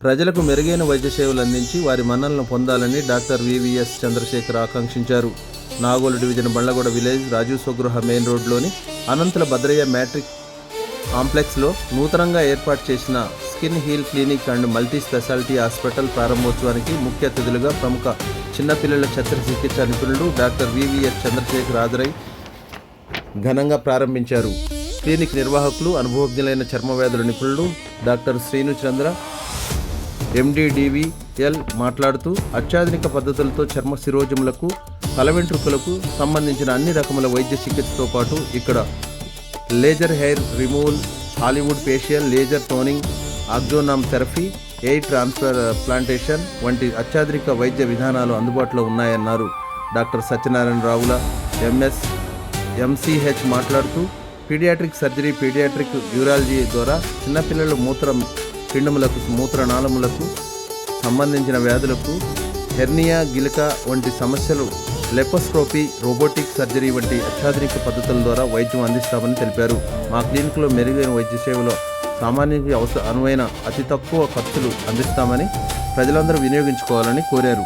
ప్రజలకు మెరుగైన వైద్య సేవలు అందించి వారి మన్ననలను పొందాలని డాక్టర్ వివిఎస్ చంద్రశేఖర్ ఆకాంక్షించారు. Nagole division Bandlaguda village Rajiv Swagruha main రోడ్లోని అనంతుల భద్రయ్య మ్యాట్రిక్ కాంప్లెక్స్లో నూతనంగా ఏర్పాటు చేసిన skin heal clinic and multi speciality hospital ప్రారంభోత్సవానికి ముఖ్య అతిథులుగా ప్రముఖ చిన్నపిల్లల శస్త్రచికిత్స నిపుణుడు డాక్టర్ వివిఎస్ చంద్రశేఖర్ హాజరై ఘనంగా ప్రారంభించారు. క్లినిక్ నిర్వాహకులు అనుభవజ్ఞులైన చర్మ వ్యాధుల నిపుణులు డాక్టర్ శ్రీను చంద్ర ఎండిడివిఎల్ మాట్లాడుతూ అత్యాధునిక పద్ధతులతో చర్మ శిరోజములకు తల వెంట్రుకలకు సంబంధించిన అన్ని రకముల వైద్య చికిత్సతో పాటు ఇక్కడ laser hair removal, Hollywood facial, laser toning, ఆక్జోనామ్ థెరపీ, ఎయిర్ ట్రాన్స్ప్లాంటేషన్ వంటి అత్యాధునిక వైద్య విధానాలు అందుబాటులో ఉన్నాయన్నారు. డాక్టర్ సత్యనారాయణ రావుల ఎంసీహెచ్ మాట్లాడుతూ పీడియాట్రిక్ సర్జరీ, పీడియాట్రిక్ యూరాలజీ ద్వారా చిన్నపిల్లల పిండములకు, మూత్రనాళములకు సంబంధించిన వ్యాధులకు, హెర్నియా, గిలక వంటి సమస్యలు, లెపోస్కోపీ, రోబోటిక్ సర్జరీ వంటి అత్యాధునిక పద్ధతుల ద్వారా వైద్యం అందిస్తామని తెలిపారు. మా క్లినిక్లో మెరుగైన వైద్య సేవలో సామాన్యునికి అనువైన అతి తక్కువ ఖర్చులు అందిస్తామని ప్రజలందరూ వినియోగించుకోవాలని కోరారు.